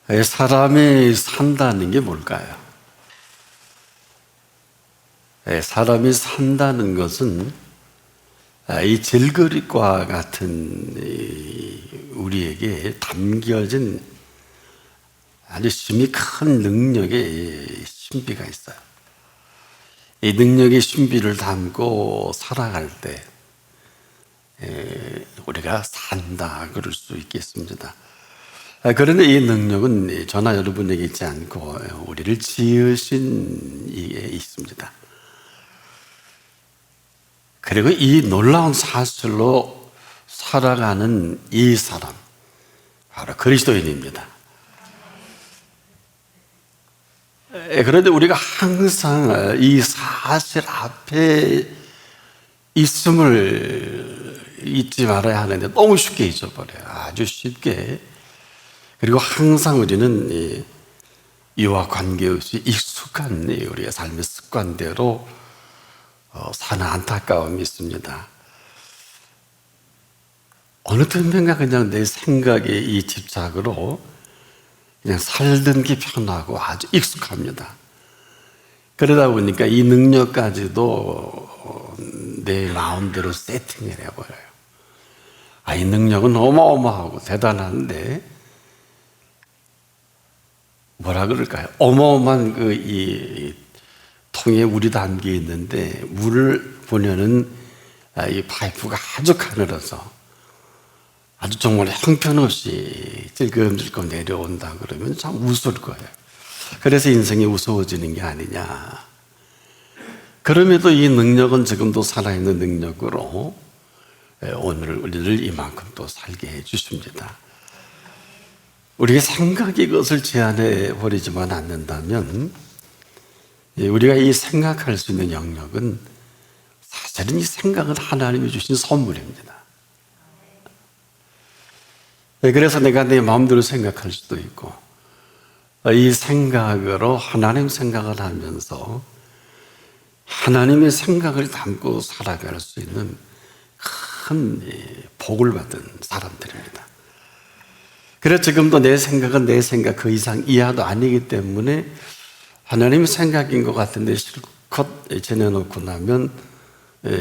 사람이 산다는 게 뭘까요? 사람이 산다는 것은 이 질그릇과 같은 우리에게 담겨진 아주 힘이 큰 능력의 신비가 있어요. 이 능력의 신비를 담고 살아갈 때 우리가 산다 그럴 수 있겠습니다. 그런데 이 능력은 저나 여러분에게 있지 않고 우리를 지으신 이에 있습니다. 그리고 이 놀라운 사실로 살아가는 이 사람, 바로 그리스도인입니다. 그런데 우리가 항상 이 사실 앞에 있음을 잊지 말아야 하는데 너무 쉽게 잊어버려요. 아주 쉽게. 그리고 항상 우리는 이와 관계없이 익숙한 우리의 삶의 습관대로 사는 안타까움이 있습니다. 어느 틈엔가 그냥 내 생각의 이 집착으로 그냥 살던 게 편하고 아주 익숙합니다. 그러다 보니까 이 능력까지도 내 마음대로 세팅을 해버려요. 이 능력은 어마어마하고 대단한데 뭐라 그럴까요? 어마어마한 이 통에 물이 담겨 있는데 물을 보면은 이 파이프가 아주 가늘어서 아주 정말 형편없이 찔끔찔끔 내려온다 그러면 참 우스울 거예요. 그래서 인생이 우스워지는 게 아니냐. 그럼에도 이 능력은 지금도 살아있는 능력으로 오늘 우리를 이만큼 또 살게 해 주십니다. 우리의 생각이 그것을 제한해 버리지만 않는다면 우리가 이 생각할 수 있는 영역은 사실은 이 생각은 하나님이 주신 선물입니다. 그래서 내가 내 마음대로 생각할 수도 있고 이 생각으로 하나님 생각을 하면서 하나님의 생각을 담고 살아갈 수 있는 큰 복을 받은 사람들입니다. 그래서 지금도 내 생각은 내 생각 그 이상 이하도 아니기 때문에 하나님의 생각인 것 같은데 실컷 지내놓고 나면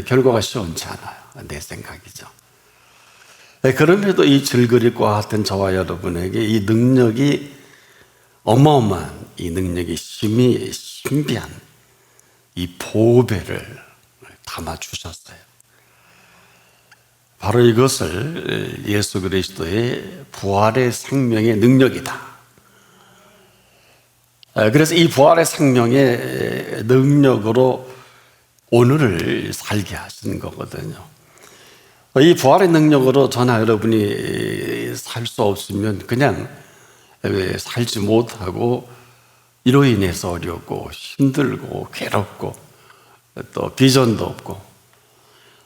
결과가 시원치 않아요. 내 생각이죠. 그럼에도 이 질그릇과 같은 저와 여러분에게 이 능력이 어마어마한 이 능력이 신비한 이 보배를 담아주셨어요. 바로 이것을 예수 그리스도의 부활의 생명의 능력이다. 그래서 이 부활의 생명의 능력으로 오늘을 살게 하신 거거든요. 이 부활의 능력으로 저나 여러분이 살 수 없으면 그냥 살지 못하고 이로 인해서 어렵고 힘들고 괴롭고 또 비전도 없고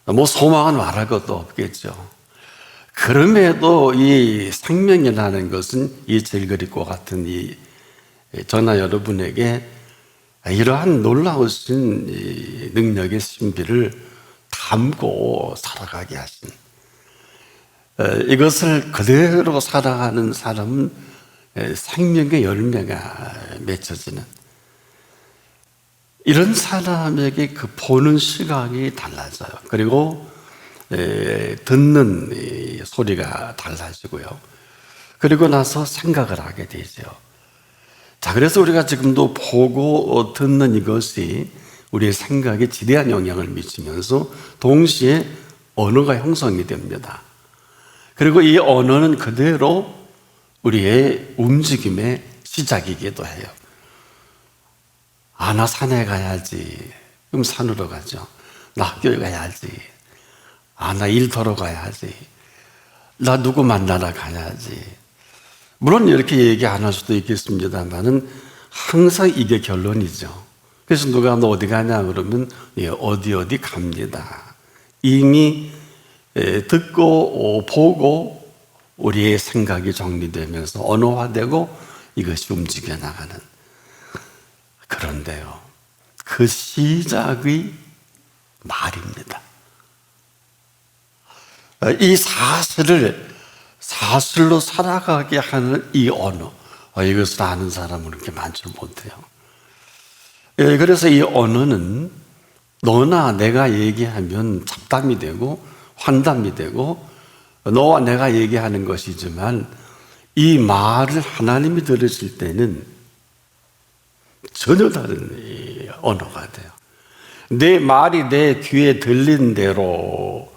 뭐 소망은 말할 것도 없겠죠. 그럼에도 이 생명이라는 것은 이 질그릇과 같은 이 저나 여러분에게 이러한 놀라우신 이 능력의 신비를 담고 살아가게 하신 이것을 그대로 살아가는 사람은 생명의 열매가 맺혀지는 이런 사람에게 그 보는 시각이 달라져요. 그리고 듣는 소리가 달라지고요. 그리고 나서 생각을 하게 되죠. 자, 그래서 우리가 지금도 보고 듣는 이것이 우리의 생각에 지대한 영향을 미치면서 동시에 언어가 형성이 됩니다. 그리고 이 언어는 그대로 우리의 움직임의 시작이기도 해요. 나 산에 가야지. 그럼 산으로 가죠. 나 학교에 가야지. 나 일터로 가야지. 나 누구 만나러 가야지. 물론 이렇게 얘기 안 할 수도 있겠습니다만은 항상 이게 결론이죠. 그래서 누가 너 어디 가냐 그러면 어디 갑니다. 이미 듣고 보고 우리의 생각이 정리되면서 언어화되고 이것이 움직여 나가는. 그런데요, 그 시작이 말입니다. 이 사실로 살아가게 하는 이 언어, 이것을 아는 사람은 그렇게 많지 못해요. 그래서 이 언어는 너나 내가 얘기하면 잡담이 되고 환담이 되고 너와 내가 얘기하는 것이지만 이 말을 하나님이 들으실 때는 전혀 다른 언어가 돼요. 내 말이 내 귀에 들린 대로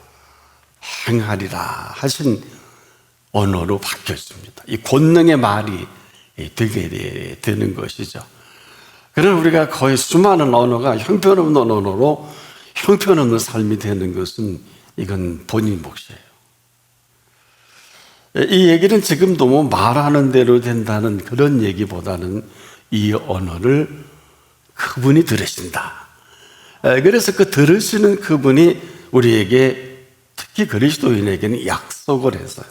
행하리라 하신 언어로 바뀌었습니다. 이 권능의 말이 되게 되는 것이죠. 그러나 우리가 거의 수많은 언어가 형편없는 언어로 형편없는 삶이 되는 것은 이건 본인 몫이에요. 이 얘기는 지금도 뭐 말하는 대로 된다는 그런 얘기보다는 이 언어를 그분이 들으신다. 그래서 그 들으시는 그분이 우리에게 특히 그리스도인에게는 약속을 했어요.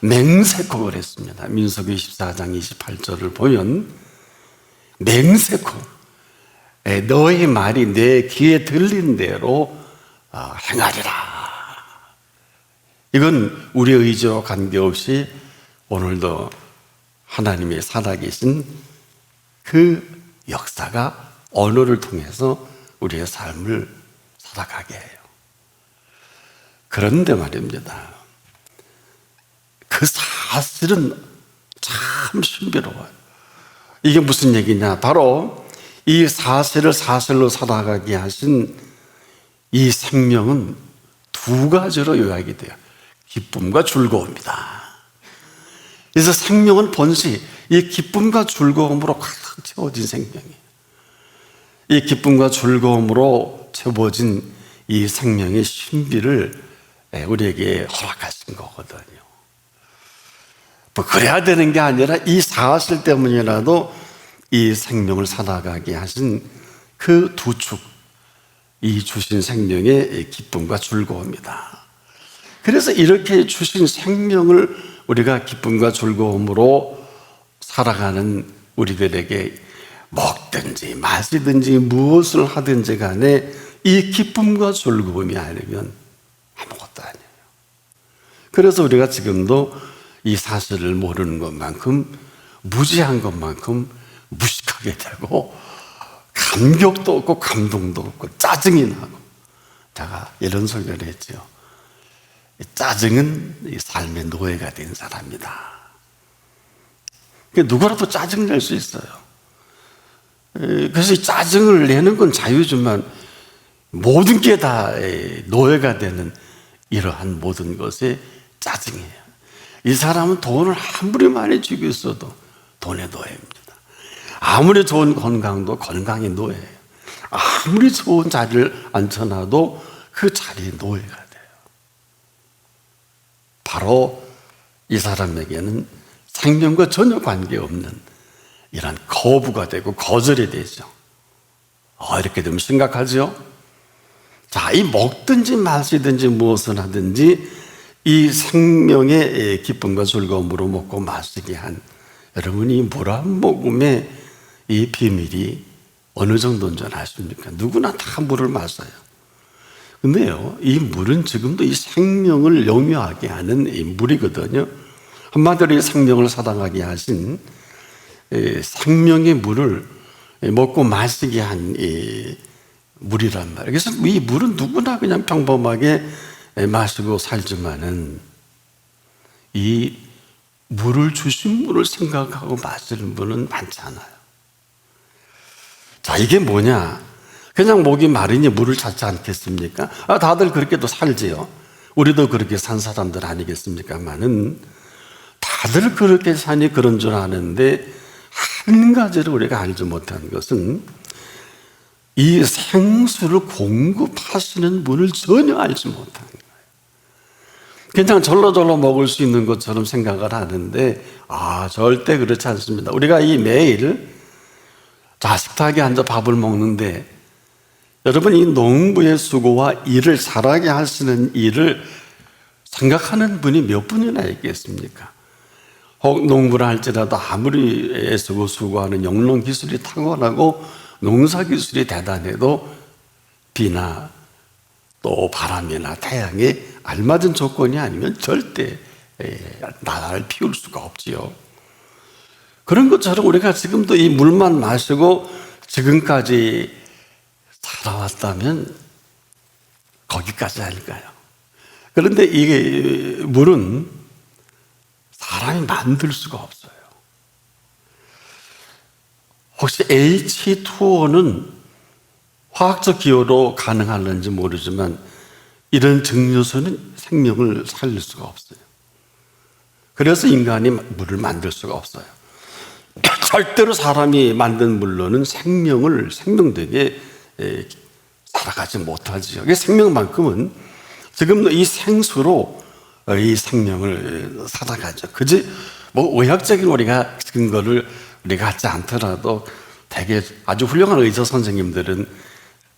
맹세코 했습니다. 민수기 14장 28절을 보면 맹세코 너의 말이 내 귀에 들린 대로 행하리라. 이건 우리의 의지와 관계없이 오늘도 하나님의 살아계신 그 역사가 언어를 통해서 우리의 삶을 살아가게 해요. 그런데 말입니다. 그 사실은 참 신비로워요. 이게 무슨 얘기냐? 바로 이 사실을 사실로 살아가게 하신 이 생명은 두 가지로 요약이 돼요. 기쁨과 즐거움이다. 그래서 생명은 본시 이 기쁨과 즐거움으로 가득 채워진 생명이에요. 이 기쁨과 즐거움으로 채워진 이 생명의 신비를 우리에게 허락하신 거거든요. 뭐 그래야 되는 게 아니라 이 사실 때문이라도 이 생명을 살아가게 하신 그 두 축, 이 주신 생명의 기쁨과 즐거움이다. 그래서 이렇게 주신 생명을 우리가 기쁨과 즐거움으로 살아가는 우리들에게 먹든지 마시든지 무엇을 하든지 간에 이 기쁨과 즐거움이 아니면 아무것도 아니에요. 그래서 우리가 지금도 이 사실을 모르는 것만큼 무지한 것만큼 무식하게 되고 감격도 없고 감동도 없고 짜증이 나고 제가 이런 소리를 했죠. 짜증은 이 삶의 노예가 된 사람이다. 누구라도 짜증 낼 수 있어요. 그래서 이 짜증을 내는 건 자유지만 모든 게 다 노예가 되는 이러한 모든 것에 짜증이에요. 이 사람은 돈을 아무리 많이 쥐고 있어도 돈의 노예입니다. 아무리 좋은 건강도 건강의 노예예요. 아무리 좋은 자리를 앉혀놔도 그 자리의 노예가 돼요. 바로 이 사람에게는 생명과 전혀 관계없는 이런 거부가 되고 거절이 되죠. 이렇게 되면 심각하죠. 자, 이 먹든지 마시든지 무엇을 하든지 이 생명의 기쁨과 즐거움으로 먹고 마시게 한 여러분이 물 한 모금의 이 비밀이 어느 정도인 줄 아십니까? 누구나 다 물을 마셔요. 근데요, 이 물은 지금도 이 생명을 영유하게 하는 이 물이거든요. 한마디로 이 생명을 살아가게 하신 생명의 물을 먹고 마시게 한 이 물이란 말이에요. 그래서 이 물은 누구나 그냥 평범하게 마시고 살지만은 이 물을 주신 분을 생각하고 마시는 분은 많지 않아요. 자, 이게 뭐냐? 그냥 목이 마르니 물을 찾지 않겠습니까? 다들 그렇게도 살지요. 우리도 그렇게 산 사람들 아니겠습니까만은 다들 그렇게 사니 그런 줄 아는데 한 가지를 우리가 알지 못한 것은 이 생수를 공급하시는 분을 전혀 알지 못하는 거예요. 그냥 절로절로 먹을 수 있는 것처럼 생각을 하는데 절대 그렇지 않습니다. 우리가 이 매일 식탁에 앉아 밥을 먹는데 여러분 이 농부의 수고와 일을 잘하게 하시는 일을 생각하는 분이 몇 분이나 있겠습니까? 혹 농부를 할지라도 아무리 애쓰고 수고하는 영농 기술이 탁월하고 농사 기술이 대단해도 비나 또 바람이나 태양에 알맞은 조건이 아니면 절대 나라를 피울 수가 없지요. 그런 것처럼 우리가 지금도 이 물만 마시고 지금까지 살아왔다면 거기까지 아닐까요? 그런데 이게 물은 사람이 만들 수가 없어요. 혹시 H2O는 화학적 기호로 가능할는지 모르지만 이런 증류수는 생명을 살릴 수가 없어요. 그래서 인간이 물을 만들 수가 없어요. 절대로 사람이 만든 물로는 생명되게 살아가지 못하지요. 생명만큼은 지금도 이 생수로 이 생명을 살아가죠. 그지? 뭐 의학적인 우리가 근거를 우리가 갖지 않더라도 되게 아주 훌륭한 의사 선생님들은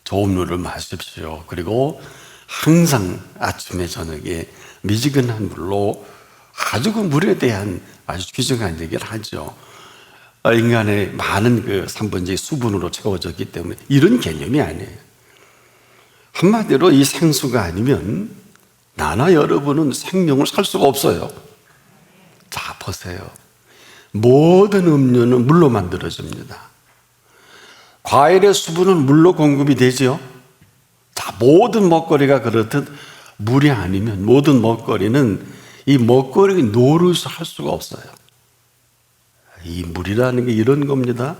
좋은 물을 마십시오. 그리고 항상 아침에 저녁에 미지근한 물로 아주 그 물에 대한 아주 귀중한 얘기를 하죠. 인간의 많은 그 3분의 수분으로 채워졌기 때문에 이런 개념이 아니에요. 한마디로 이 생수가 아니면 나나 여러분은 생명을 살 수가 없어요. 자, 보세요. 모든 음료는 물로 만들어집니다. 과일의 수분은 물로 공급이 되죠. 자, 모든 먹거리가 그렇듯 물이 아니면 모든 먹거리는 이 먹거리 노릇을 할 수가 없어요. 이 물이라는 게 이런 겁니다.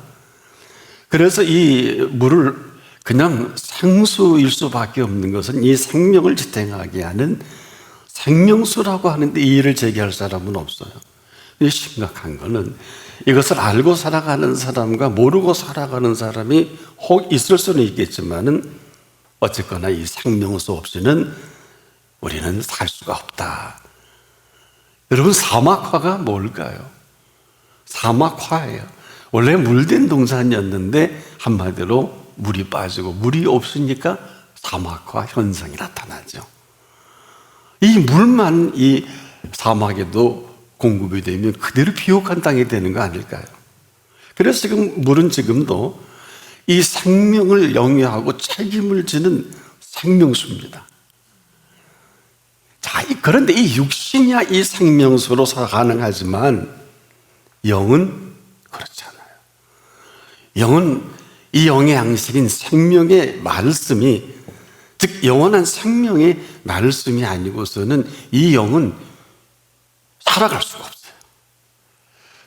그래서 이 물을 그냥 생수일 수밖에 없는 것은 이 생명을 지탱하게 하는 생명수라고 하는데 이의를 제기할 사람은 없어요. 심각한 거는 이것을 알고 살아가는 사람과 모르고 살아가는 사람이 혹 있을 수는 있겠지만은 어쨌거나 이 생명수 없이는 우리는 살 수가 없다. 여러분, 사막화가 뭘까요? 사막화예요. 원래 물된 동산이었는데 한마디로 물이 빠지고 물이 없으니까 사막화 현상이 나타나죠. 이 물만 이 사막에도 공급이 되면 그대로 비옥한 땅이 되는 거 아닐까요? 그래서 지금 물은 지금도 이 생명을 영위하고 책임을 지는 생명수입니다. 자, 그런데 이 육신이야 이 생명수로 가능하지만 영은 그렇지 않아요. 영은 이 영의 양식인 생명의 말씀이, 즉 영원한 생명의 말씀이 아니고서는 이 영은 살아갈 수가 없어요.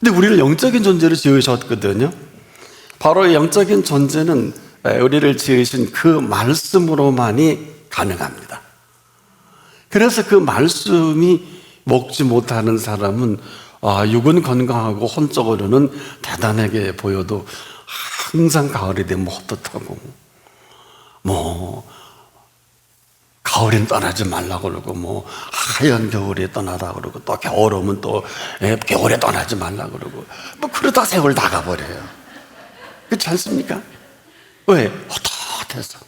근데 우리를 영적인 존재로 지으셨거든요. 바로 영적인 존재는 우리를 지으신 그 말씀으로만이 가능합니다. 그래서 그 말씀이 먹지 못하는 사람은 육은 건강하고 혼적으로는 대단하게 보여도 항상 가을이 되면 헛헛하고 가을엔 떠나지 말라고 그러고 하얀 겨울에 떠나라 그러고 또 겨울 오면 또 겨울에 떠나지 말라고 그러고 그러다 세월 다 가버려요. 그렇지 않습니까? 왜? 헛헛해서.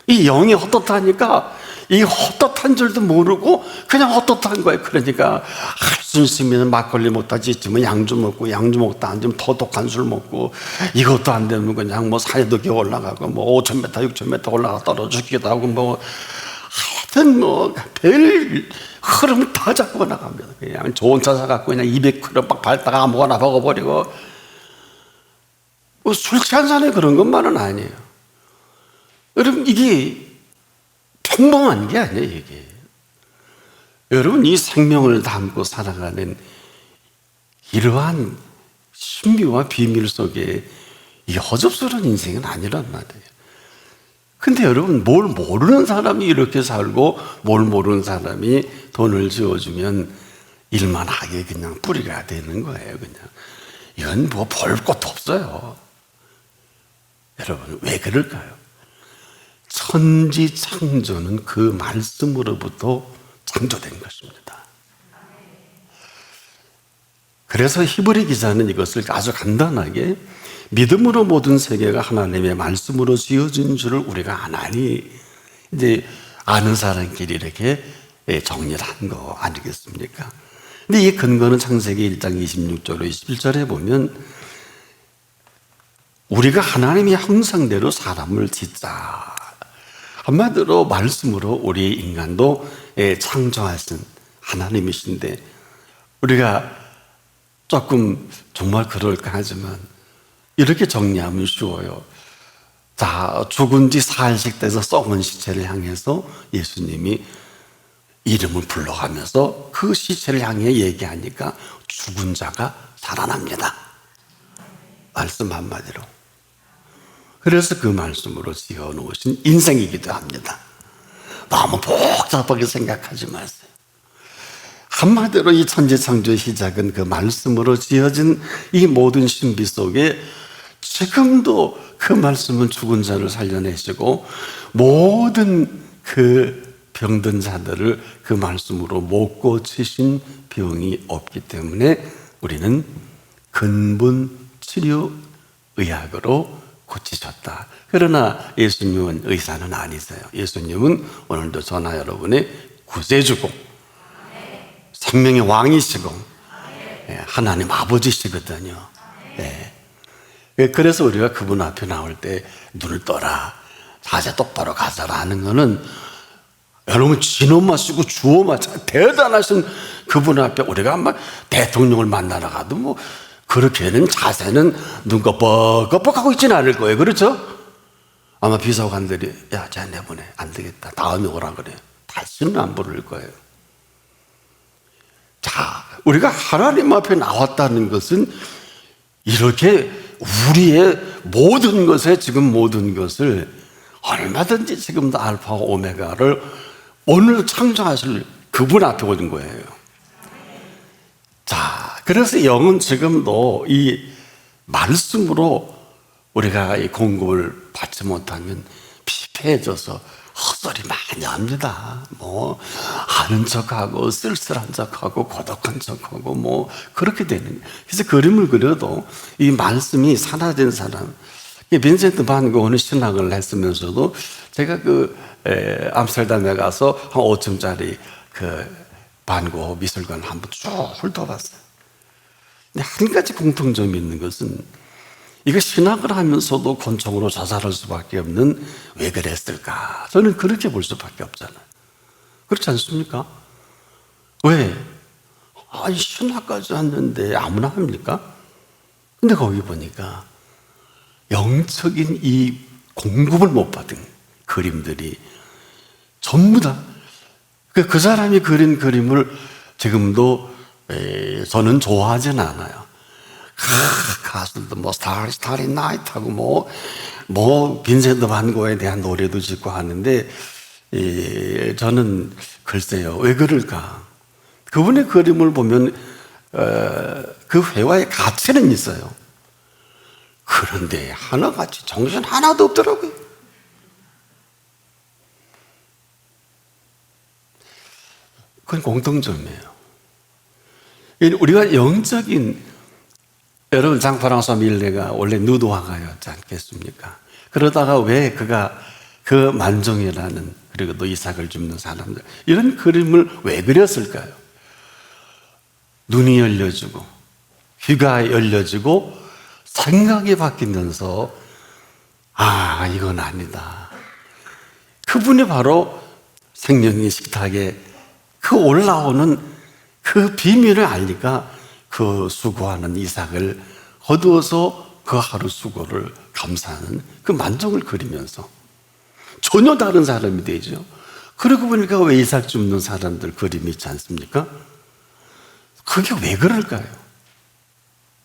이 영이 헛헛하니까 이 헛헛한 줄도 모르고 그냥 헛헛한 거예요. 그러니까 할 수 있으면 막걸리 먹다 지치면 양주 먹고, 양주 먹다 앉으면 더 독한 술 먹고, 이것도 안 되면 그냥 사이도 겨 올라가고 5,000m 6,000m 올라가 떨어져 죽기도 하고 하여튼 별 흐름을 다 잡고 나갑니다. 그냥 좋은 차 사갖고 그냥 200km 막 밟다가 아무거나 먹어버리고. 술 취한 사람이 그런 것만은 아니에요. 여러분, 이게 평범한 게 아니에요, 이게. 여러분, 이 생명을 담고 살아가는 이러한 신비와 비밀 속에 이 허접스러운 인생은 아니란 말이에요. 근데 여러분, 뭘 모르는 사람이 이렇게 살고 뭘 모르는 사람이 돈을 지어주면 일만 하게 그냥 뿌리가 되는 거예요, 그냥. 이건 볼 것도 없어요. 여러분, 왜 그럴까요? 천지 창조는 그 말씀으로부터 창조된 것입니다. 그래서 히브리 기자는 이것을 아주 간단하게 믿음으로 모든 세계가 하나님의 말씀으로 지어진 줄을 우리가 아나니, 이제 아는 사람끼리 이렇게 정리를 한 거 아니겠습니까? 근데 이 근거는 창세기 1장 26절로 21절에 보면 우리가 하나님의 형상대로 사람을 짓자. 한마디로 말씀으로 우리 인간도 창조하신 하나님이신데 우리가 조금 정말 그럴까 하지만 이렇게 정리하면 쉬워요. 자, 죽은 지 사흘씩 돼서 썩은 시체를 향해서 예수님이 이름을 불러가면서 그 시체를 향해 얘기하니까 죽은 자가 살아납니다. 말씀 한마디로. 그래서 그 말씀으로 지어놓으신 인생이기도 합니다. 너무 복잡하게 생각하지 마세요. 한마디로 이 천지창조의 시작은 그 말씀으로 지어진 이 모든 신비 속에 지금도 그 말씀은 죽은 자를 살려내시고 모든 그 병든 자들을 그 말씀으로 못 고치신 병이 없기 때문에 우리는 근본 치료 의학으로 고치셨다. 그러나 예수님은 의사는 아니세요. 예수님은 오늘도 저나 여러분의 구세주고 생명의 왕이시고 하나님 아버지시거든요. 그래서 우리가 그분 앞에 나올 때 눈을 떠라, 자세 똑바로 가져라 하는 거는 여러분 진호만 쓰고 주어만 대단하신 그분 앞에 우리가 아마 대통령을 만나러 가도 뭐 그렇게는 자세는 눈 껌뻑껌뻑하고 있지는 않을 거예요. 그렇죠? 아마 비서관들이 야, 쟤 내보내. 안 되겠다. 다음에 오라 그래. 다시는 안 부를 거예요. 자, 우리가 하나님 앞에 나왔다는 것은 이렇게 우리의 모든 것에 지금 모든 것을 얼마든지 지금도 알파와 오메가를 오늘 창조하실 그분 앞에 오는 거예요. 자, 그래서 영은 지금도 이 말씀으로 우리가 이 공급을 받지 못하면 피폐해져서 헛소리 많이 합니다. 뭐 아는 척하고 쓸쓸한 척하고 고독한 척하고 뭐 그렇게 되는. 그래서 그림을 그려도 이 말씀이 사라진 사람. 빈센트 반 고흐는 신학을 했으면서도 제가 암스테르담에 가서 한 5층짜리 그 반 고흐 미술관을 한번 쭉 훑어봤어요. 근데 한 가지 공통점이 있는 것은 이거 신학을 하면서도 권총으로 자살할 수밖에 없는 왜 그랬을까? 저는 그렇게 볼 수밖에 없잖아요. 그렇지 않습니까? 왜? 아니 신학까지 했는데 아무나 합니까? 근데 거기 보니까 영적인 이 공급을 못 받은 그림들이 전부 다 그 사람이 그린 그림을 지금도 저는 좋아하진 않아요. 가수도 뭐 스타리 나이트 하고 뭐 빈센트 반 고흐에 대한 노래도 짓고 하는데 저는 글쎄요 왜 그럴까? 그분의 그림을 보면 그 회화의 가치는 있어요. 그런데 하나같이 정신 하나도 없더라고요. 그건 공통점이에요. 우리가 영적인 여러분 장프랑스와 밀레가 원래 누드 화가였지 않겠습니까? 그러다가 왜 그가 그 만종이라는 그리고 또 이삭을 줍는 사람들 이런 그림을 왜 그렸을까요? 눈이 열려지고 귀가 열려지고 생각이 바뀌면서 아 이건 아니다. 그분이 바로 생명의 식탁에 그 올라오는 그 비밀을 알니까 그 수고하는 이삭을 거두어서 그 하루 수고를 감사하는 그 만족을 그리면서 전혀 다른 사람이 되죠. 그러고 보니까 왜 이삭 줍는 사람들 그림이 있지 않습니까? 그게 왜 그럴까요?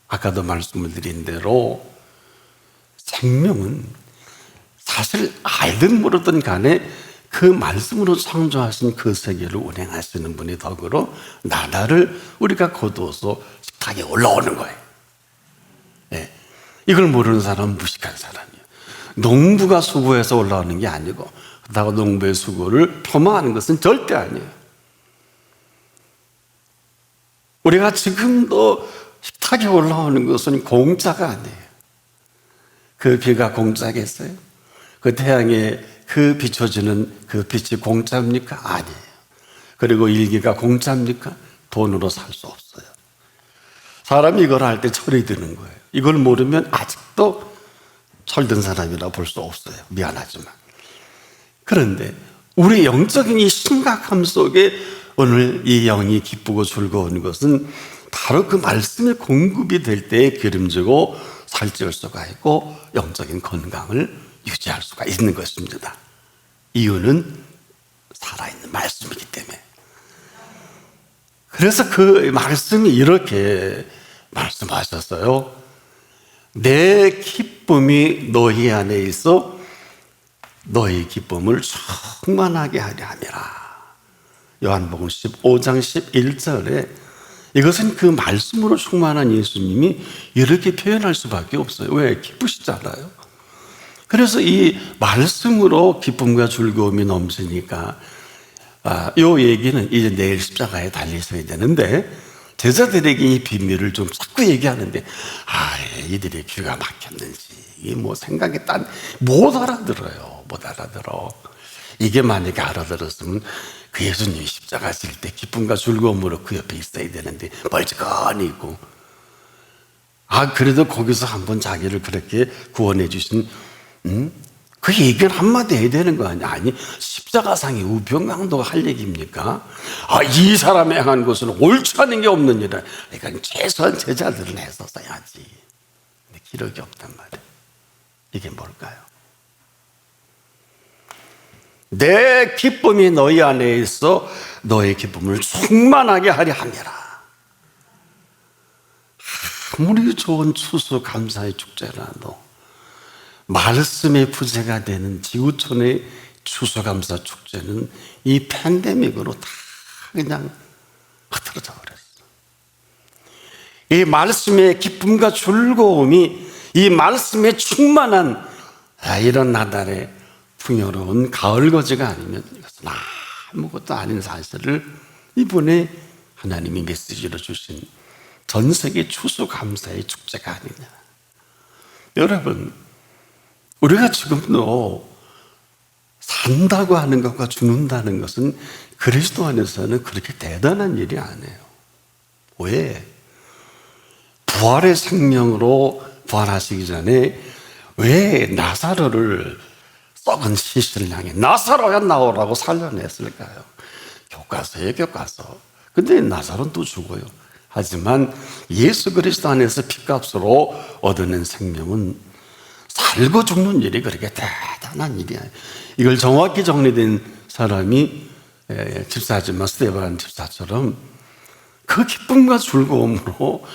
아까도 말씀을 드린 대로 생명은 사실 알든 모르든 간에 그 말씀으로 창조하신 그 세계를 운행하시는 분이 덕으로 나라를 우리가 거두어서 식탁에 올라오는 거예요. 네. 이걸 모르는 사람은 무식한 사람이에요. 농부가 수고해서 올라오는 게 아니고 그렇다고 농부의 수고를 폄하하는 것은 절대 아니에요. 우리가 지금도 식탁에 올라오는 것은 공짜가 아니에요. 그 비가 공짜겠어요? 그 태양에 그 비춰지는 그 빛이 공짜입니까? 아니에요. 그리고 일기가 공짜입니까? 돈으로 살 수 없어요. 사람이 이걸 할 때 철이 드는 거예요. 이걸 모르면 아직도 철든 사람이라 볼 수 없어요. 미안하지만. 그런데 우리 영적인 이 심각함 속에 오늘 이 영이 기쁘고 즐거운 것은 바로 그 말씀의 공급이 될 때에 기름지고 살찌울 수가 있고 영적인 건강을 유지할 수가 있는 것입니다. 이유는 살아있는 말씀이기 때문에. 그래서 그 말씀이 이렇게 말씀하셨어요. 내 기쁨이 너희 안에 있어 너희 기쁨을 충만하게 하려 함이라. 요한복음 15장 11절에 이것은 그 말씀으로 충만한 예수님이 이렇게 표현할 수밖에 없어요. 왜? 기쁘시잖아요. 그래서 이 말씀으로 기쁨과 즐거움이 넘치니까 이 얘기는 이제 내일 십자가에 달리셔야 되는데 제자들에게 이 비밀을 좀 자꾸 얘기하는데 이들의 귀가 막혔는지 이게 뭐 생각이 못 알아들어요. 못 알아들어. 이게 만약에 알아들었으면 그 예수님이 십자가 질 때 기쁨과 즐거움으로 그 옆에 있어야 되는데 멀쩡히 있고 그래도 거기서 한번 자기를 그렇게 구원해 주신 그 얘기는 한마디 해야 되는 거 아니야? 아니 십자가상의 우병강도가 할 얘기입니까? 이 사람이 행한 것은 옳지 않은 게 없는 일이라. 그러니까 최소한 제자들은 했었어야지. 근데 기록이 없단 말이에요. 이게 뭘까요? 내 기쁨이 너희 안에 있어 너의 기쁨을 충만하게 하려 함이라. 아무리 좋은 추수감사의 축제라도 말씀의 부재가 되는 지구촌의 추수감사 축제는 이 팬데믹으로 다 그냥 흐트러져 버렸어. 이 말씀의 기쁨과 즐거움이 이 말씀에 충만한 이런 나달의 풍요로운 가을거지가 아니면 이것은 아무것도 아닌 사실을 이번에 하나님이 메시지로 주신 전 세계 추수감사의 축제가 아니냐. 여러분, 우리가 지금도 산다고 하는 것과 죽는다는 것은 그리스도 안에서는 그렇게 대단한 일이 아니에요. 왜? 부활의 생명으로 부활하시기 전에 왜 나사로를 썩은 시신을 향해 나사로야 나오라고 살려냈을까요? 교과서예요, 교과서. 근데 나사로는 또 죽어요. 하지만 예수 그리스도 안에서 피값으로 얻어낸 생명은 살고 죽는 일이 그렇게 대단한 일이야. 이걸 정확히 정리된 사람이 집사지만 스데반 집사처럼 그 기쁨과 즐거움으로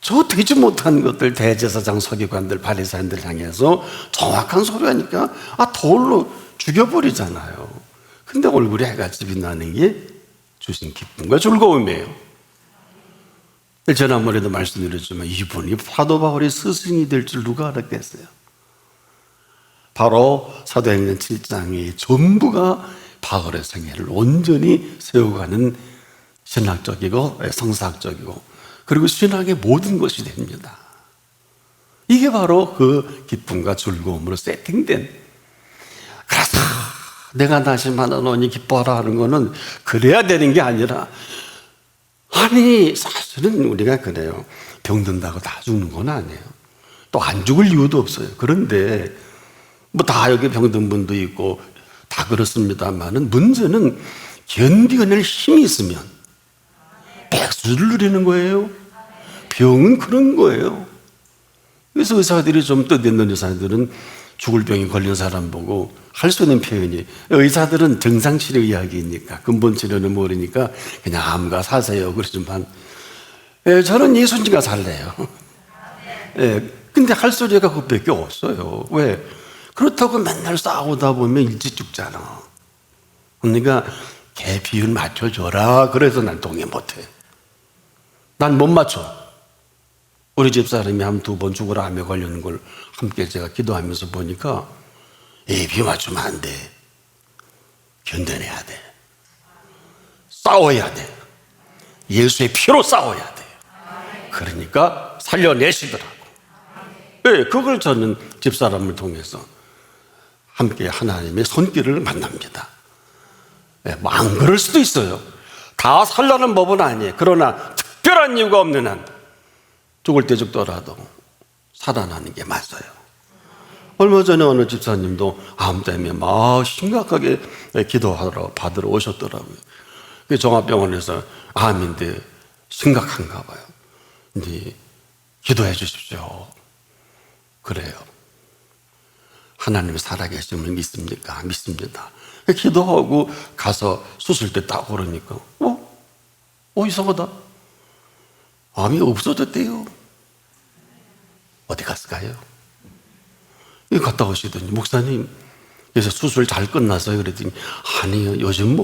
저 되지 못한 것들 대제사장 서기관들 바리새인들 향해서 정확한 소리 하니까 돌로 죽여버리잖아요. 근데 얼굴에 해같이 빛나는 게 주신 기쁨과 즐거움이에요. 지난번에도 말씀드렸지만 이분이 사도 바울의 스승이 될 줄 누가 알았겠어요? 바로 사도행전 7장의 전부가 바울의 생애를 온전히 세워가는 신학적이고 성사학적이고 그리고 신학의 모든 것이 됩니다. 이게 바로 그 기쁨과 즐거움으로 세팅된. 그래서 내가 다시 만나노니 기뻐하라 하는 거는 그래야 되는 게 아니라 사실은 우리가 그래요. 병든다고 다 죽는 건 아니에요. 또 안 죽을 이유도 없어요. 그런데 다 여기 병든 분도 있고 다 그렇습니다만은 문제는 견디어낼 힘이 있으면 백수를 누리는 거예요. 병은 그런 거예요. 그래서 의사들이 좀 떠드는 의사들은 죽을 병이 걸린 사람 보고 할 수 있는 표현이 의사들은 정상치료 이야기니까 근본 치료는 모르니까 그냥 암가 사세요. 그러지만 저는 예수님과 살래요. 근데 할 소리가 그것밖에 없어요. 왜? 그렇다고 맨날 싸우다 보면 일찍 죽잖아. 그러니까 개 비율 맞춰줘라. 그래서 난 동의 못해. 난 못 맞춰. 우리 집사람이 한 2번 죽으라 하며 걸리는 걸 함께 제가 기도하면서 보니까 비 맞추면 안 돼. 견뎌내야 돼. 싸워야 돼. 예수의 피로 싸워야 돼. 그러니까 살려내시더라고. 그걸 저는 집사람을 통해서 함께 하나님의 손길을 만납니다. 안 그럴 수도 있어요. 다 살라는 법은 아니에요. 그러나 특별한 이유가 없는 한 죽을 때 죽더라도 살아나는 게 맞아요. 얼마 전에 어느 집사님도 암 때문에 막 심각하게 기도하러 받으러 오셨더라고요. 종합병원에서 암인데 심각한가 봐요. 근데 기도해 주십시오. 그래요. 하나님이 살아계심을 믿습니까? 믿습니다. 기도하고 가서 수술대 딱 그러니까 이상하다. 암이 없어졌대요. 어디 갔을까요? 갔다 오시더니 목사님, 그래서 수술 잘 끝났어요. 그랬더니 아니요, 요즘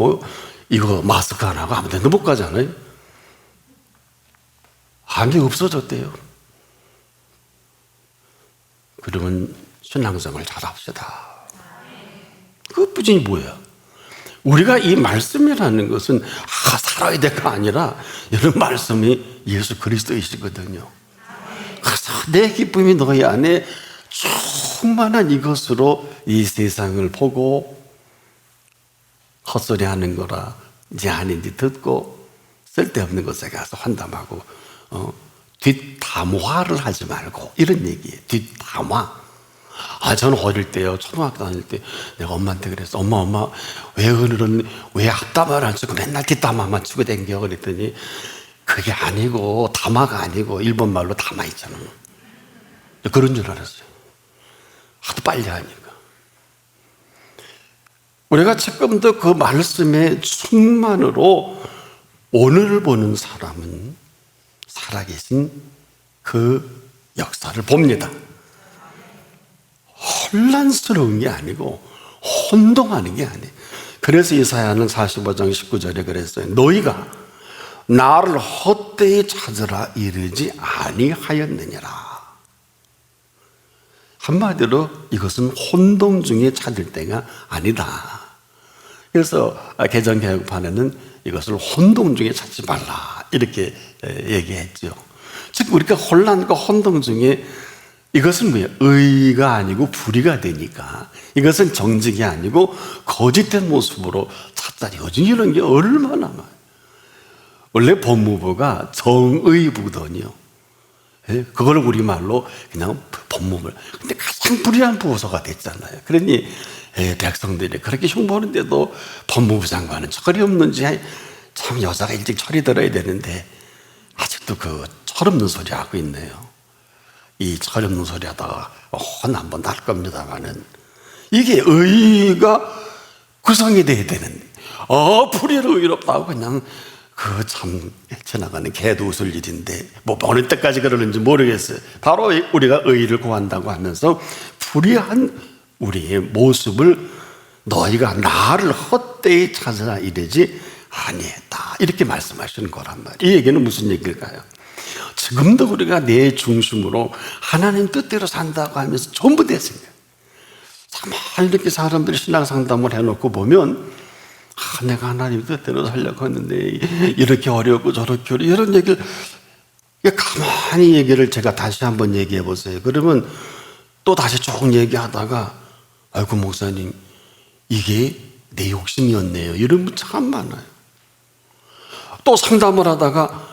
이거 마스크 안 하고 아무 데나 못 가잖아요. 암이 없어졌대요. 그러면 신앙생활 잘합시다. 그것뿐이 뭐야? 우리가 이 말씀이라는 것은 살아야 될가 아니라 이런 말씀이 예수 그리스도이시거든요. 그래서 내 기쁨이 너희 안에 충만한 이것으로 이 세상을 보고 헛소리하는 거라 이제 아닌지 듣고 쓸데없는 것에 가서 환담하고 뒷담화를 하지 말고 이런 얘기예요. 뒷담화. 저는 어릴 때요, 초등학교 다닐 때 내가 엄마한테 그랬어. 엄마 왜 오늘은 왜 앞담화를 안 치고 맨날 뒷담화만 치고 댕겨? 그랬더니 그게 아니고 담화가 아니고 일본 말로 담화 있잖아. 그런 줄 알았어요. 하도 빨리 하니까. 우리가 지금도 그 말씀의 충만으로 오늘을 보는 사람은 살아계신 그 역사를 봅니다. 혼란스러운 게 아니고 혼동하는 게 아니에요. 그래서 이사야는 45장 19절에 그랬어요. 너희가 나를 헛되이 찾으라 이르지 아니하였느니라. 한마디로 이것은 혼동 중에 찾을 때가 아니다. 그래서 개정개혁판에는 이것을 혼동 중에 찾지 말라 이렇게 얘기했죠. 즉 우리가 혼란과 혼동 중에 이것은 뭐예요? 의가 아니고 불의가 되니까 이것은 정직이 아니고 거짓된 모습으로 찾다. 요즘 이런 게 얼마나 많아요. 원래 법무부가 정의부거든요. 그걸 우리말로 그냥 법무부. 근데 가장 불의한 부서가 됐잖아요. 그러니 백성들이 그렇게 흉보는데도 법무부 장관은 철이 없는지 참 여자가 일찍 철이 들어야 되는데 아직도 그 철없는 소리 하고 있네요. 이 철없는 소리 하다가 혼 한번 날 겁니다만은 이게 의가 구성이 돼야 되는데 불의로 의롭다고 그냥 그 참 지나가는 개도 웃을 일인데 어느 때까지 그러는지 모르겠어요. 바로 우리가 의를 구한다고 하면서 불의한 우리의 모습을 너희가 나를 헛되이 찾으라 이르지 아니했다 이렇게 말씀하시는 거란 말이에요. 이 얘기는 무슨 얘기일까요? 지금도 우리가 내 중심으로 하나님 뜻대로 산다고 하면서 전부 됐습니다. 참 이렇게 사람들이 신앙 상담을 해놓고 보면 내가 하나님 뜻대로 살려고 했는데 이렇게 어렵고 저렇게 어렵고 이런 얘기를 가만히 얘기를 제가 다시 한번 얘기해 보세요. 그러면 또 다시 쭉 얘기하다가 아이고 목사님 이게 내 욕심이었네요. 이런 분 참 많아요. 또 상담을 하다가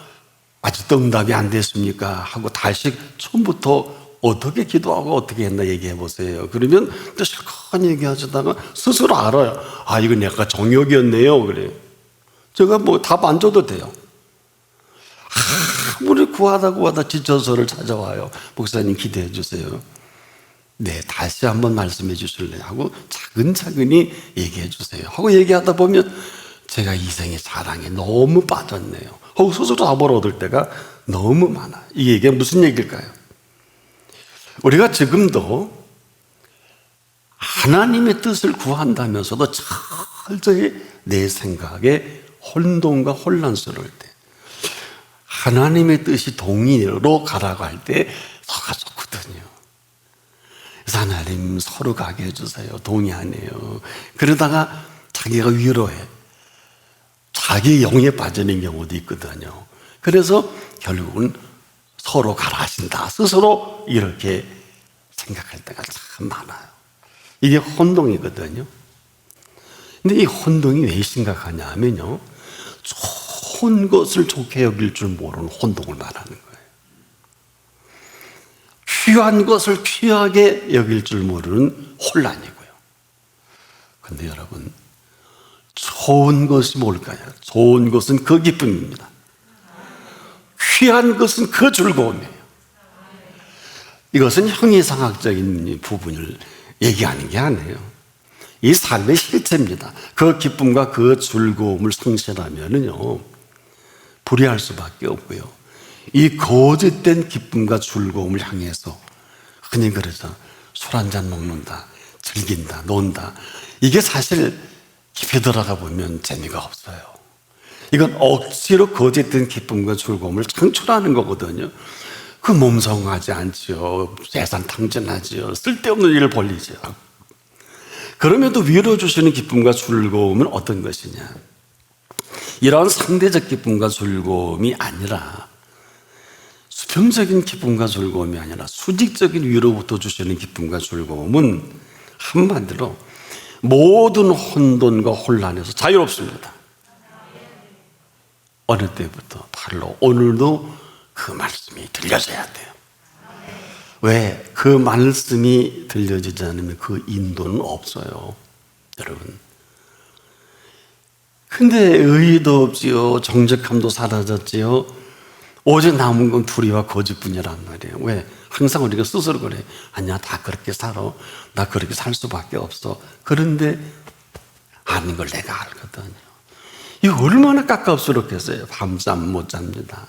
아직도 응답이 안 됐습니까? 하고 다시 처음부터 어떻게 기도하고 어떻게 했나 얘기해 보세요. 그러면 또 실컷 얘기하시다가 스스로 알아요. 이건 내가 정욕이었네요. 그래요. 제가 답 안 줘도 돼요. 아무리 구하다 지쳐서를 찾아와요. 목사님 기도해 주세요. 네, 다시 한번 말씀해 주실래요? 하고 차근차근히 얘기해 주세요. 하고 얘기하다 보면 제가 이생의 사랑에 너무 빠졌네요. 하고 스스로 답을 얻을 때가 너무 많아요. 이 얘기가 무슨 얘기일까요? 우리가 지금도 하나님의 뜻을 구한다면서도 철저히 내 생각에 혼동과 혼란스러울 때 하나님의 뜻이 동의로 가라고 할 때 서가 좋거든요. 그래서 하나님 서로 가게 해주세요. 동의하네요. 그러다가 자기가 위로해. 자기 영에 빠지는 경우도 있거든요. 그래서 결국은 서로 가라 하신다. 스스로 이렇게 생각할 때가 참 많아요. 이게 혼동이거든요. 근데 이 혼동이 왜 심각하냐 하면요. 좋은 것을 좋게 여길 줄 모르는 혼동을 말하는 거예요. 귀한 것을 귀하게 여길 줄 모르는 혼란이고요. 근데 여러분, 좋은 것이 뭘까요? 좋은 것은 그 기쁨입니다. 귀한 것은 그 즐거움이에요. 이것은 형이상학적인 부분을 얘기하는 게 아니에요. 이 삶의 실체입니다. 그 기쁨과 그 즐거움을 상실하면은요, 불의할 수밖에 없고요. 이 거짓된 기쁨과 즐거움을 향해서 흔히 그러죠. 술 한잔 먹는다, 즐긴다, 논다. 이게 사실 깊이 들어가 보면 재미가 없어요. 이건 억지로 거짓된 기쁨과 즐거움을 창출하는 거거든요. 그 몸성하지 않지요. 재산 탕진하지요. 쓸데없는 일을 벌리죠. 그럼에도 위로 주시는 기쁨과 즐거움은 어떤 것이냐? 이러한 상대적 기쁨과 즐거움이 아니라, 수평적인 기쁨과 즐거움이 아니라 수직적인 위로부터 주시는 기쁨과 즐거움은 한마디로 모든 혼돈과 혼란에서 자유롭습니다. 어느 때부터? 바로 오늘도 그 말씀이 들려져야 돼요. 왜? 그 말씀이 들려지지 않으면 그 인도는 없어요, 여러분. 근데 의의도 없지요. 정직함도 사라졌지요. 오직 남은 건 불의와 거짓뿐이란 말이에요. 왜? 항상 우리가 스스로 그래. 아니야, 다 그렇게 살아. 나 그렇게 살 수밖에 없어. 그런데 아닌 걸 내가 알거든요. 이거 얼마나 깝깝스럽겠어요. 밤잠 못 잡니다.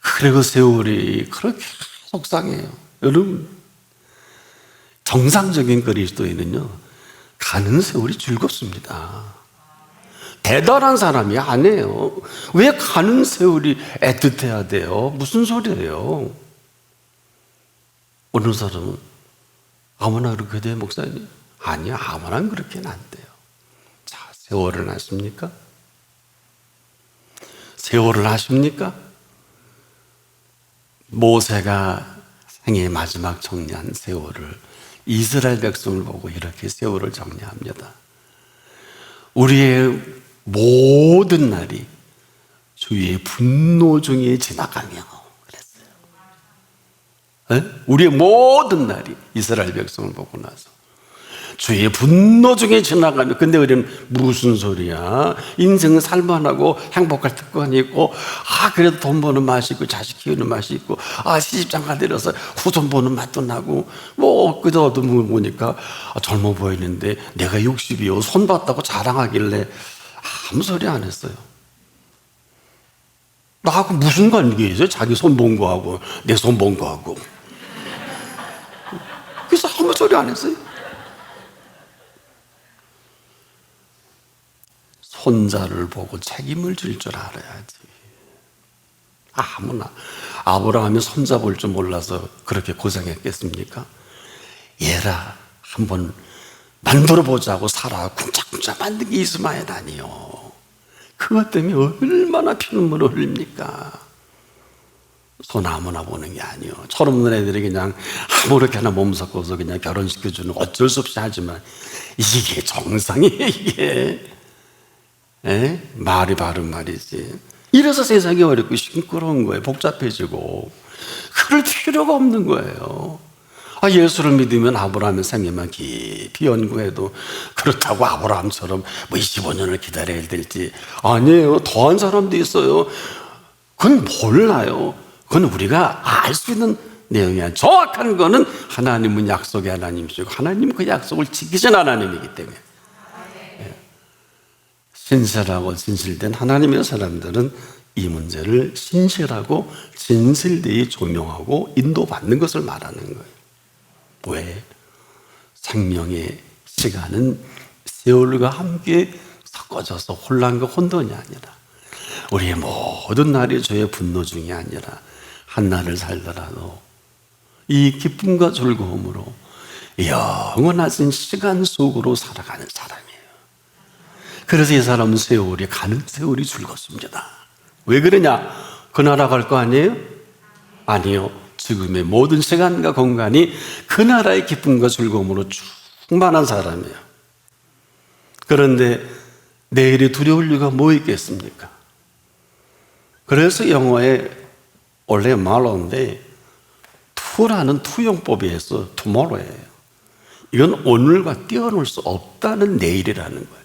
그리고 세월이 그렇게 속상해요. 여러분, 정상적인 그리스도인은요, 가는 세월이 즐겁습니다. 대단한 사람이 아니에요. 왜 가는 세월이 애틋해야 돼요? 무슨 소리예요? 어느 사람은 아무나 그렇게 돼요, 목사님? 아니요, 아무나 그렇게는 안 돼요. 자, 세월을 아십니까? 세월을 아십니까? 모세가 생애의 마지막 정리한 세월을, 이스라엘 백성을 보고 이렇게 세월을 정리합니다. 우리의 모든 날이 주의 분노 중에 지나가며 그랬어요. 우리의 모든 날이, 이스라엘 백성을 보고 나서 주의 분노 중에 지나가며. 근데 우리는 무슨 소리야, 인생은 살만하고 행복할 특권이 있고, 그래도 돈 버는 맛이 있고 자식 키우는 맛이 있고, 시집장가 들여서 후손 보는 맛도 나고, 그저 보니까 젊어 보이는데 내가 60이요 손 봤다고 자랑하길래 아무 소리 안 했어요. 나하고 무슨 관계 있어요? 자기 손 본 거하고 내 손 본 거하고. 그래서 아무 소리 안 했어요. 손자를 보고 책임을 질 줄 알아야지. 아무나 아브라함이 손자 볼 줄 몰라서 그렇게 고생했겠습니까? 얘라, 한번 만들어 보자고 사라 쿵짝쿵짝 만든 게 이스마엘 아니요. 그것 때문에 얼마나 피눈물을 흘립니까? 손 아무나 보는 게 아니요. 철없는 애들이 그냥 아무렇게나 몸 섞어서 그냥 결혼시켜주는, 어쩔 수 없이 하지만 이게 정상이에요, 이게. 말이 바른 말이지. 이래서 세상이 어렵고 시끄러운 거예요. 복잡해지고. 그럴 필요가 없는 거예요. 예수를 믿으면 아브라함의 생애만 깊이 연구해도, 그렇다고 아브라함처럼 25년을 기다려야 될지, 아니에요. 더한 사람도 있어요. 그건 몰라요. 그건 우리가 알 수 있는 내용이야. 정확한 거는 하나님은 약속의 하나님이시고 하나님은 그 약속을 지키신 하나님이기 때문에. 신실하고 진실된 하나님의 사람들은 이 문제를 신실하고 진실되이 조명하고 인도받는 것을 말하는 거예요. 왜? 생명의 시간은 세월과 함께 섞어져서 혼란과 혼돈이 아니라, 우리의 모든 날이 주의 분노 중이 아니라 한 날을 살더라도 이 기쁨과 즐거움으로 영원하신 시간 속으로 살아가는 사람이에요. 그래서 이 사람은 가는 세월이 즐겁습니다. 왜 그러냐? 그 나라 갈 거 아니에요? 아니요. 지금의 모든 시간과 공간이 그 나라의 기쁨과 즐거움으로 충만한 사람이에요. 그런데 내일이 두려울 이유가 뭐 있겠습니까? 그래서 영어에 원래 말로인데 to라는 투용법에서 tomorrow예요. 이건 오늘과 떼어놓을 수 없다는 내일이라는 거예요.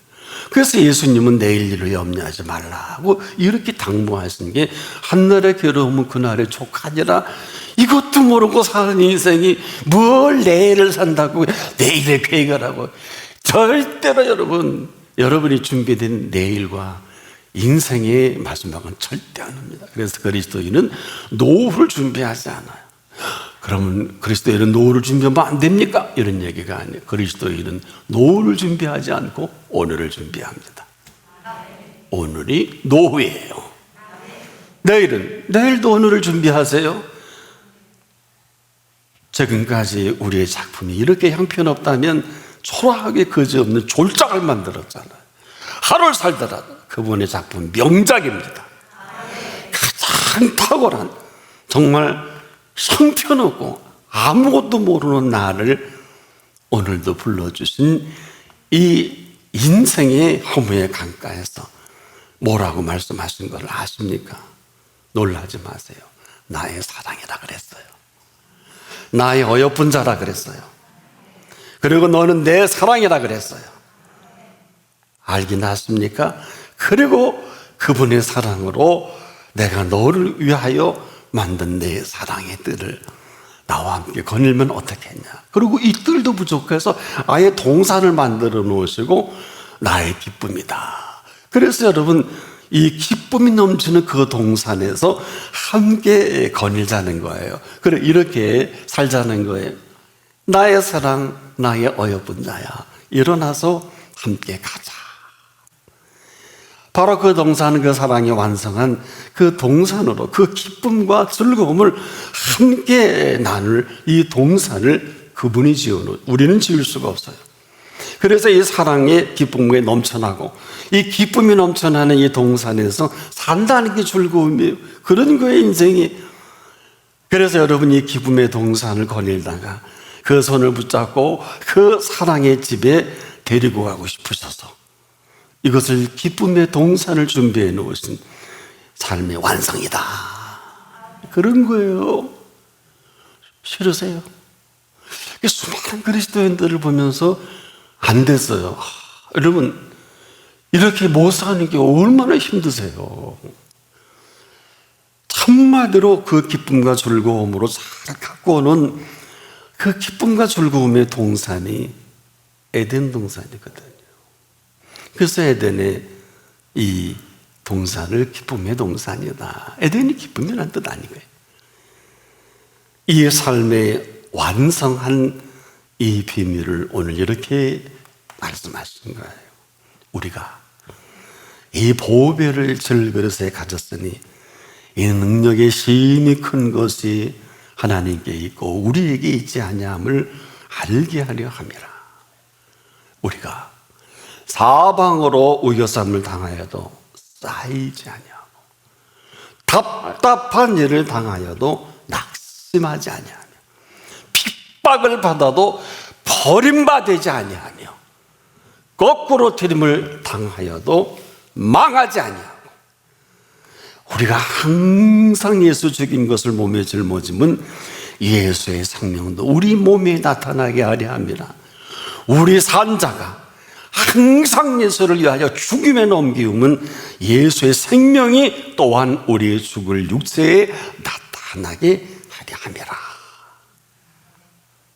그래서 예수님은 내일 일을 염려하지 말라고 이렇게 당부하신 게 한날의 괴로움은 그날의 족하니라. 이것도 모르고 사는 인생이 뭘 내일을 산다고 내일의 계획을 하고, 절대로 여러분이 준비된 내일과 인생의 마지막은 절대 안 옵니다. 그래서 그리스도인은 노후를 준비하지 않아요. 그러면 그리스도인은 노후를 준비하면 안 됩니까? 이런 얘기가 아니에요. 그리스도인은 노후를 준비하지 않고 오늘을 준비합니다. 오늘이 노후예요. 내일도 오늘을 준비하세요. 지금까지 우리의 작품이 이렇게 형편없다면 초라하게 그지없는 졸작을 만들었잖아요. 하루를 살더라도 그분의 작품 명작입니다. 가장 탁월한, 정말 형편없고 아무것도 모르는 나를 오늘도 불러주신 이 인생의 허무의 강가에서 뭐라고 말씀하신 걸 아십니까? 놀라지 마세요. 나의 사랑이라 그랬어요. 나의 어여쁜 자라 그랬어요. 그리고 너는 내 사랑이라 그랬어요. 알긴 아십니까? 그리고 그분의 사랑으로 내가 너를 위하여 만든 내 사랑의 뜰을 나와 함께 거닐면 어떻겠냐. 그리고 이 뜰도 부족해서 아예 동산을 만들어 놓으시고 나의 기쁨이다. 그래서 여러분, 이 기쁨이 넘치는 그 동산에서 함께 거닐자는 거예요. 그래, 이렇게 살자는 거예요. 나의 사랑, 나의 어여쁜 자야, 일어나서 함께 가자. 바로 그 동산, 그 사랑이 완성한 그 동산으로 그 기쁨과 즐거움을 함께 나눌 이 동산을 그분이 지어놓은, 우리는 지을 수가 없어요. 그래서 이 사랑의 기쁨에 넘쳐나고 이 기쁨이 넘쳐나는 이 동산에서 산다는 게 즐거움이에요. 그런 거예요, 인생이. 그래서 여러분, 이 기쁨의 동산을 거닐다가 그 손을 붙잡고 그 사랑의 집에 데리고 가고 싶으셔서 이것을 기쁨의 동산을 준비해 놓으신 삶의 완성이다. 그런 거예요. 싫으세요? 수많은 그리스도인들을 보면서 안 됐어요. 여러분, 이렇게 못 사는 게 얼마나 힘드세요. 한마디로 그 기쁨과 즐거움으로 잘 갖고 오는 그 기쁨과 즐거움의 동산이 에덴 동산이거든요. 그래서 에덴의 이 동산을 기쁨의 동산이다. 에덴이 기쁨이라는 뜻 아니고요. 이 삶의 완성한 이 비밀을 오늘 이렇게 말씀하신 거예요. 우리가 이 보배를 질그릇에 가졌으니 이 능력의 심히 큰 것이 하나님께 있고 우리에게 있지 아니함을 알게 하려 함이라. 우리가 사방으로 우겨쌈을 당하여도 쌓이지 아니하고 답답한 일을 당하여도 낙심하지 아니하며 핍박을 받아도 버림받지 아니하며 거꾸로 트림을 당하여도 망하지 아니하고 우리가 항상 예수 죽인 것을 몸에 짊어짐은 예수의 생명도 우리 몸에 나타나게 하려 함이라. 우리 산자가 항상 예수를 위하여 죽임에 넘기움은 예수의 생명이 또한 우리의 죽을 육체에 나타나게 하려 함이라.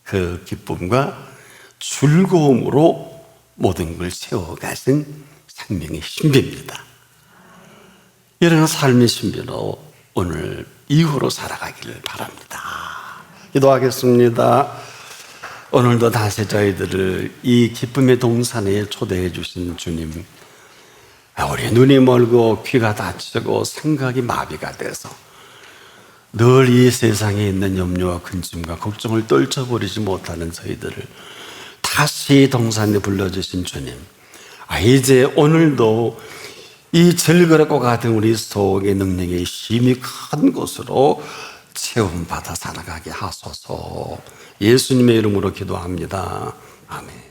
그 기쁨과 즐거움으로 모든 걸 세워가신 생명의 신비입니다. 이런 삶의 신비로 오늘 이후로 살아가기를 바랍니다. 기도하겠습니다. 오늘도 다시 저희들을 이 기쁨의 동산에 초대해 주신 주님, 우리 눈이 멀고 귀가 다치고 생각이 마비가 돼서 늘 이 세상에 있는 염려와 근심과 걱정을 떨쳐버리지 못하는 저희들을 다시 동산에 불러주신 주님, 이제 오늘도 이 질그릇과 같은 우리 속의 능력의 힘이 큰 곳으로 체험받아 살아가게 하소서. 예수님의 이름으로 기도합니다. 아멘.